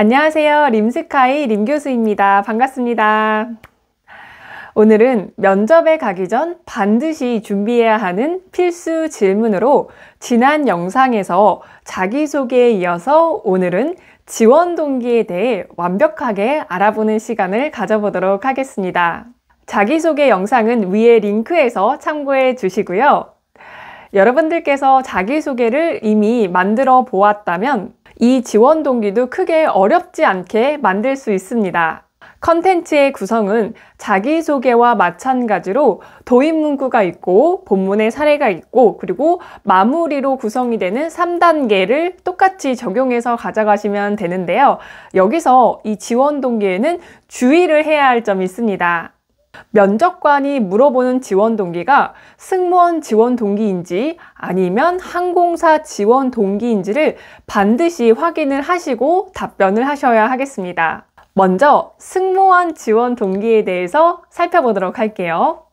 안녕하세요. 림스카이 림교수입니다. 반갑습니다. 오늘은 면접에 가기 전 반드시 준비해야 하는 필수 질문으로 지난 영상에서 자기소개에 이어서 오늘은 지원 동기에 대해 완벽하게 알아보는 시간을 가져보도록 하겠습니다. 자기소개 영상은 위에 링크에서 참고해 주시고요. 여러분들께서 자기소개를 이미 만들어 보았다면 이 지원 동기도 크게 어렵지 않게 만들 수 있습니다. 컨텐츠의 구성은 자기소개와 마찬가지로 도입 문구가 있고 본문의 사례가 있고 그리고 마무리로 구성이 되는 3단계를 똑같이 적용해서 가져가시면 되는데요. 여기서 이 지원 동기에는 주의를 해야 할 점이 있습니다. 면접관이 물어보는 지원 동기가 승무원 지원 동기인지 아니면 항공사 지원 동기인지를 반드시 확인을 하시고 답변을 하셔야 하겠습니다. 먼저 승무원 지원 동기에 대해서 살펴보도록 할게요.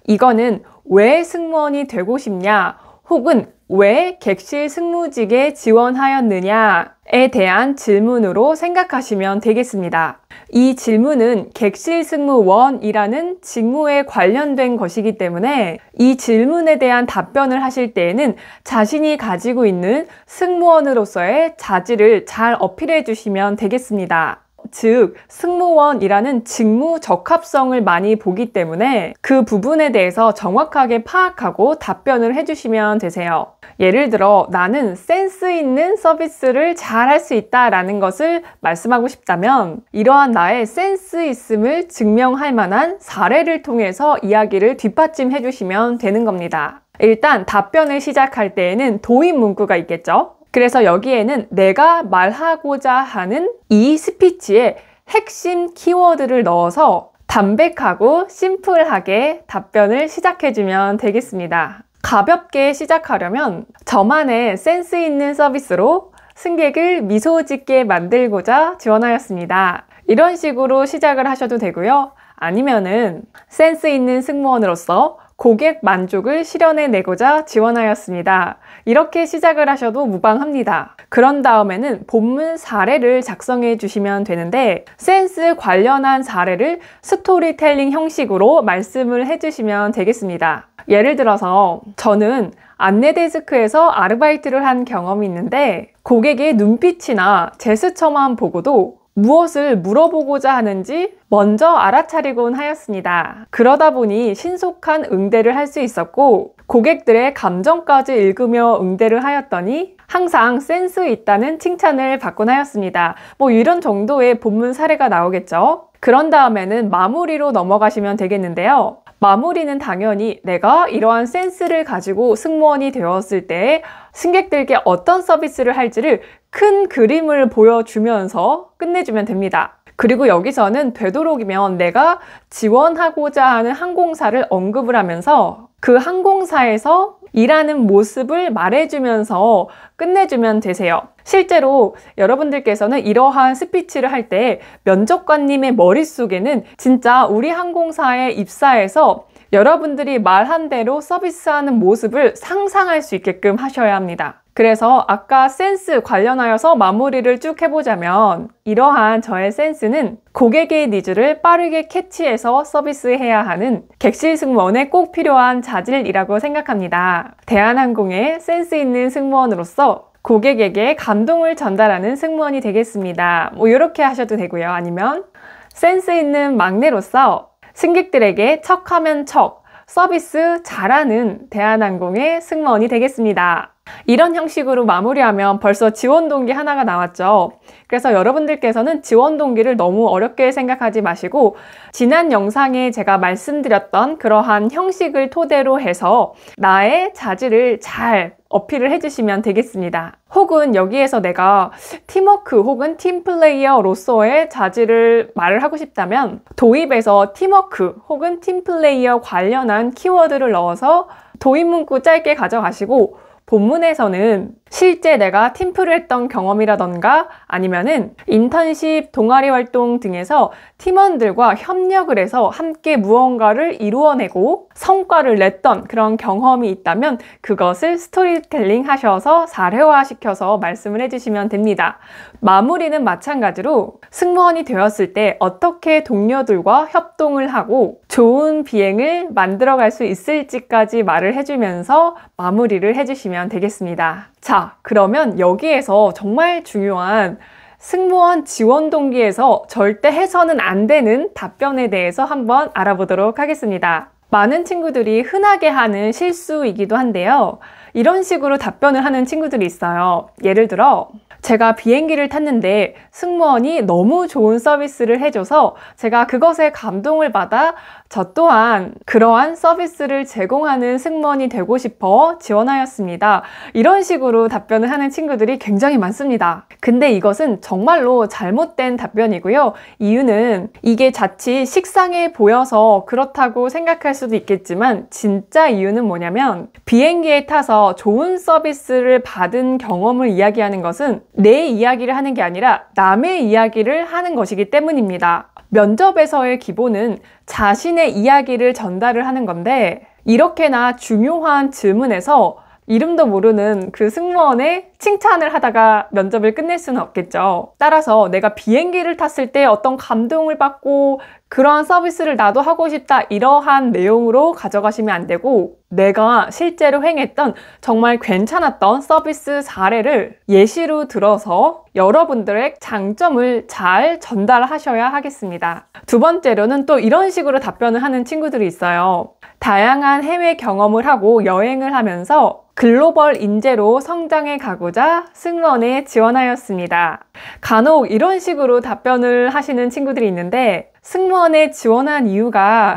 이거는 왜 승무원이 되고 싶냐 혹은 왜 객실 승무직에 지원하였느냐에 대한 질문으로 생각하시면 되겠습니다. 이 질문은 객실 승무원이라는 직무에 관련된 것이기 때문에 이 질문에 대한 답변을 하실 때에는 자신이 가지고 있는 승무원으로서의 자질을 잘 어필해 주시면 되겠습니다. 즉, 승무원이라는 직무 적합성을 많이 보기 때문에 그 부분에 대해서 정확하게 파악하고 답변을 해주시면 되세요. 예를 들어 나는 센스 있는 서비스를 잘 할 수 있다라는 것을 말씀하고 싶다면 이러한 나의 센스 있음을 증명할 만한 사례를 통해서 이야기를 뒷받침해 주시면 되는 겁니다. 일단 답변을 시작할 때에는 도입 문구가 있겠죠. 그래서 여기에는 내가 말하고자 하는 이 스피치에 핵심 키워드를 넣어서 담백하고 심플하게 답변을 시작해주면 되겠습니다. 가볍게 시작하려면 저만의 센스 있는 서비스로 승객을 미소 짓게 만들고자 지원하였습니다. 이런 식으로 시작을 하셔도 되고요. 아니면은 센스 있는 승무원으로서 고객 만족을 실현해내고자 지원하였습니다. 이렇게 시작을 하셔도 무방합니다. 그런 다음에는 본문 사례를 작성해 주시면 되는데 센스 관련한 사례를 스토리텔링 형식으로 말씀을 해주시면 되겠습니다. 예를 들어서 저는 안내데스크에서 아르바이트를 한 경험이 있는데 고객의 눈빛이나 제스처만 보고도 무엇을 물어보고자 하는지 먼저 알아차리곤 하였습니다. 그러다 보니 신속한 응대를 할 수 있었고 고객들의 감정까지 읽으며 응대를 하였더니 항상 센스 있다는 칭찬을 받곤 하였습니다. 이런 정도의 본문 사례가 나오겠죠. 그런 다음에는 마무리로 넘어가시면 되겠는데요. 마무리는 당연히 내가 이러한 센스를 가지고 승무원이 되었을 때 승객들께 어떤 서비스를 할지를 큰 그림을 보여주면서 끝내주면 됩니다. 그리고 여기서는 되도록이면 내가 지원하고자 하는 항공사를 언급을 하면서 그 항공사에서 일하는 모습을 말해주면서 끝내주면 되세요. 실제로 여러분들께서는 이러한 스피치를 할 때 면접관님의 머릿속에는 진짜 우리 항공사에 입사해서 여러분들이 말한 대로 서비스하는 모습을 상상할 수 있게끔 하셔야 합니다. 그래서 아까 센스 관련하여서 마무리를 쭉 해보자면 이러한 저의 센스는 고객의 니즈를 빠르게 캐치해서 서비스해야 하는 객실 승무원에 꼭 필요한 자질이라고 생각합니다. 대한항공의 센스 있는 승무원으로서 고객에게 감동을 전달하는 승무원이 되겠습니다. 이렇게 하셔도 되고요. 아니면 센스 있는 막내로서 승객들에게 척하면 척, 서비스 잘하는 대한항공의 승무원이 되겠습니다. 이런 형식으로 마무리하면 벌써 지원 동기 하나가 나왔죠. 그래서 여러분들께서는 지원 동기를 너무 어렵게 생각하지 마시고 지난 영상에 제가 말씀드렸던 그러한 형식을 토대로 해서 나의 자질을 잘 어필을 해주시면 되겠습니다. 혹은 여기에서 내가 팀워크 혹은 팀플레이어로서의 자질을 말을 하고 싶다면 도입에서 팀워크 혹은 팀플레이어 관련한 키워드를 넣어서 도입 문구 짧게 가져가시고 본문에서는 실제 내가 팀플을 했던 경험이라던가 아니면은 인턴십, 동아리 활동 등에서 팀원들과 협력을 해서 함께 무언가를 이루어내고 성과를 냈던 그런 경험이 있다면 그것을 스토리텔링 하셔서 사례화시켜서 말씀을 해주시면 됩니다. 마무리는 마찬가지로 승무원이 되었을 때 어떻게 동료들과 협동을 하고 좋은 비행을 만들어갈 수 있을지까지 말을 해주면서 마무리를 해주시면 되겠습니다. 자, 그러면 여기에서 정말 중요한 승무원 지원 동기에서 절대 해서는 안 되는 답변에 대해서 한번 알아보도록 하겠습니다. 많은 친구들이 흔하게 하는 실수이기도 한데요. 이런 식으로 답변을 하는 친구들이 있어요. 예를 들어 제가 비행기를 탔는데 승무원이 너무 좋은 서비스를 해줘서 제가 그것에 감동을 받아 저 또한 그러한 서비스를 제공하는 승무원이 되고 싶어 지원하였습니다. 이런 식으로 답변을 하는 친구들이 굉장히 많습니다. 근데 이것은 정말로 잘못된 답변이고요. 이유는 이게 자칫 식상해 보여서 그렇다고 생각할 수도 있겠지만 진짜 이유는 뭐냐면 비행기에 타서 좋은 서비스를 받은 경험을 이야기하는 것은 내 이야기를 하는 게 아니라 남의 이야기를 하는 것이기 때문입니다. 면접에서의 기본은 자신의 이야기를 전달을 하는 건데 이렇게나 중요한 질문에서 이름도 모르는 그 승무원의 칭찬을 하다가 면접을 끝낼 수는 없겠죠. 따라서 내가 비행기를 탔을 때 어떤 감동을 받고 그러한 서비스를 나도 하고 싶다 이러한 내용으로 가져가시면 안 되고 내가 실제로 행했던 정말 괜찮았던 서비스 사례를 예시로 들어서 여러분들의 장점을 잘 전달하셔야 하겠습니다. 두 번째로는 또 이런 식으로 답변을 하는 친구들이 있어요. 다양한 해외 경험을 하고 여행을 하면서 글로벌 인재로 성장해 가고자 승무원에 지원하였습니다. 간혹 이런 식으로 답변을 하시는 친구들이 있는데 승무원에 지원한 이유가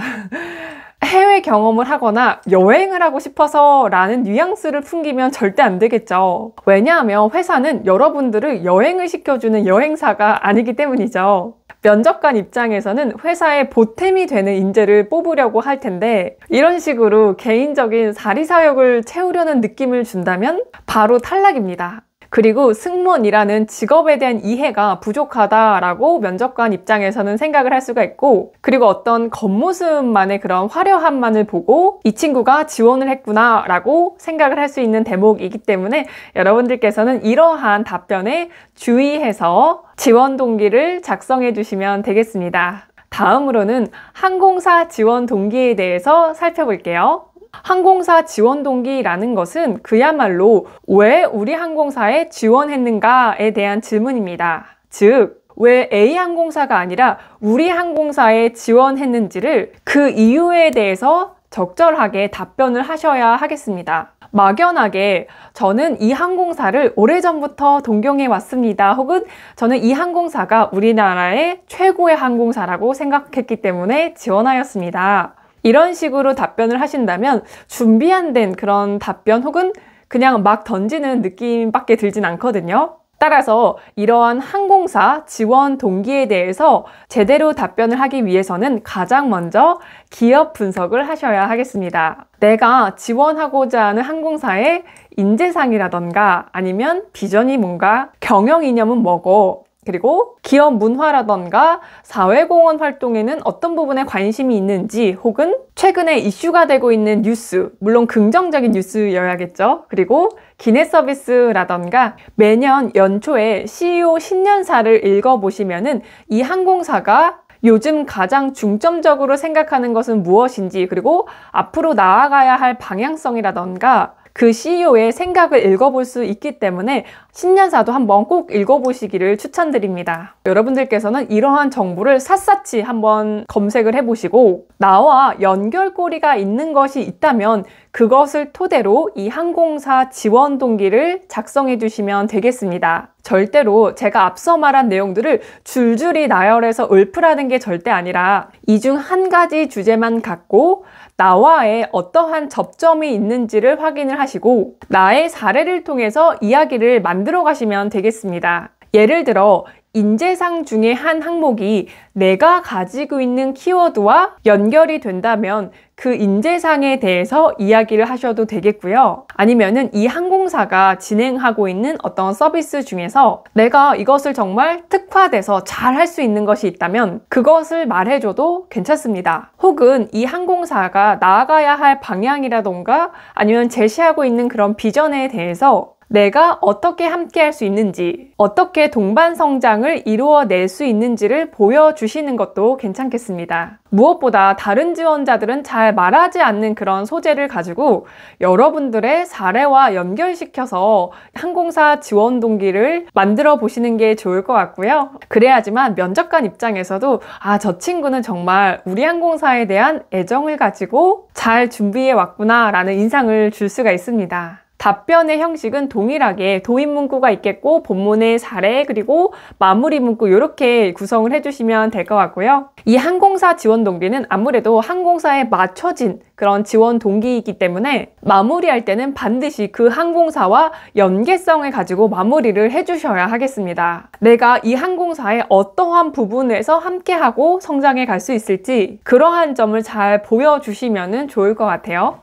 해외 경험을 하거나 여행을 하고 싶어서 라는 뉘앙스를 풍기면 절대 안 되겠죠. 왜냐하면 회사는 여러분들을 여행을 시켜주는 여행사가 아니기 때문이죠. 면접관 입장에서는 회사에 보탬이 되는 인재를 뽑으려고 할 텐데 이런 식으로 개인적인 사리사욕을 채우려는 느낌을 준다면 바로 탈락입니다. 그리고 승무원이라는 직업에 대한 이해가 부족하다라고 면접관 입장에서는 생각을 할 수가 있고 그리고 어떤 겉모습만의 그런 화려함만을 보고 이 친구가 지원을 했구나 라고 생각을 할 수 있는 대목이기 때문에 여러분들께서는 이러한 답변에 주의해서 지원 동기를 작성해 주시면 되겠습니다. 다음으로는 항공사 지원 동기에 대해서 살펴볼게요. 항공사 지원 동기라는 것은 그야말로 왜 우리 항공사에 지원했는가에 대한 질문입니다. 즉, 왜 A 항공사가 아니라 우리 항공사에 지원했는지를 그 이유에 대해서 적절하게 답변을 하셔야 하겠습니다. 막연하게 저는 이 항공사를 오래전부터 동경해 왔습니다. 혹은 저는 이 항공사가 우리나라의 최고의 항공사라고 생각했기 때문에 지원하였습니다. 이런 식으로 답변을 하신다면 준비 안 된 그런 답변 혹은 그냥 막 던지는 느낌밖에 들진 않거든요. 따라서 이러한 항공사 지원 동기에 대해서 제대로 답변을 하기 위해서는 가장 먼저 기업 분석을 하셔야 하겠습니다. 내가 지원하고자 하는 항공사의 인재상이라던가 아니면 비전이 뭔가, 경영 이념은 뭐고, 그리고 기업 문화라던가 사회공헌 활동에는 어떤 부분에 관심이 있는지 혹은 최근에 이슈가 되고 있는 뉴스, 물론 긍정적인 뉴스여야겠죠. 그리고 기내 서비스라던가 매년 연초에 CEO 신년사를 읽어보시면은 이 항공사가 요즘 가장 중점적으로 생각하는 것은 무엇인지 그리고 앞으로 나아가야 할 방향성이라던가 그 CEO의 생각을 읽어볼 수 있기 때문에 신년사도 한번 꼭 읽어보시기를 추천드립니다. 여러분들께서는 이러한 정보를 샅샅이 한번 검색을 해보시고 나와 연결고리가 있는 것이 있다면 그것을 토대로 이 항공사 지원 동기를 작성해 주시면 되겠습니다. 절대로 제가 앞서 말한 내용들을 줄줄이 나열해서 읊으라는 게 절대 아니라 이 중 한 가지 주제만 갖고 나와의 어떠한 접점이 있는지를 확인을 하시고 나의 사례를 통해서 이야기를 만들어 가시면 되겠습니다. 예를 들어 인재상 중에 한 항목이 내가 가지고 있는 키워드와 연결이 된다면 그 인재상에 대해서 이야기를 하셔도 되겠고요. 아니면은 이 항공사가 진행하고 있는 어떤 서비스 중에서 내가 이것을 정말 특화돼서 잘 할 수 있는 것이 있다면 그것을 말해줘도 괜찮습니다. 혹은 이 항공사가 나아가야 할 방향이라던가 아니면 제시하고 있는 그런 비전에 대해서 내가 어떻게 함께 할 수 있는지, 어떻게 동반 성장을 이루어낼 수 있는지를 보여주시는 것도 괜찮겠습니다. 무엇보다 다른 지원자들은 잘 말하지 않는 그런 소재를 가지고 여러분들의 사례와 연결시켜서 항공사 지원 동기를 만들어 보시는 게 좋을 것 같고요. 그래야지만 면접관 입장에서도 저 친구는 정말 우리 항공사에 대한 애정을 가지고 잘 준비해 왔구나 라는 인상을 줄 수가 있습니다. 답변의 형식은 동일하게 도입 문구가 있겠고 본문의 사례 그리고 마무리 문구 이렇게 구성을 해주시면 될 것 같고요. 이 항공사 지원 동기는 아무래도 항공사에 맞춰진 그런 지원 동기이기 때문에 마무리할 때는 반드시 그 항공사와 연계성을 가지고 마무리를 해주셔야 하겠습니다. 내가 이 항공사의 어떠한 부분에서 함께하고 성장해 갈 수 있을지 그러한 점을 잘 보여주시면 좋을 것 같아요.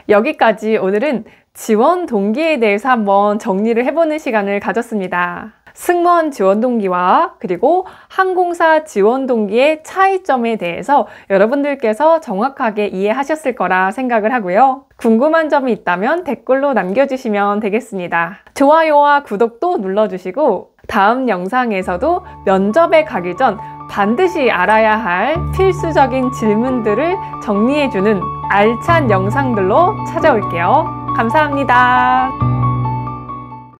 여기까지 오늘은 지원 동기에 대해서 한번 정리를 해보는 시간을 가졌습니다. 승무원 지원 동기와 그리고 항공사 지원 동기의 차이점에 대해서 여러분들께서 정확하게 이해하셨을 거라 생각을 하고요. 궁금한 점이 있다면 댓글로 남겨주시면 되겠습니다. 좋아요와 구독도 눌러주시고 다음 영상에서도 면접에 가기 전 반드시 알아야 할 필수적인 질문들을 정리해주는 알찬 영상들로 찾아올게요. 감사합니다.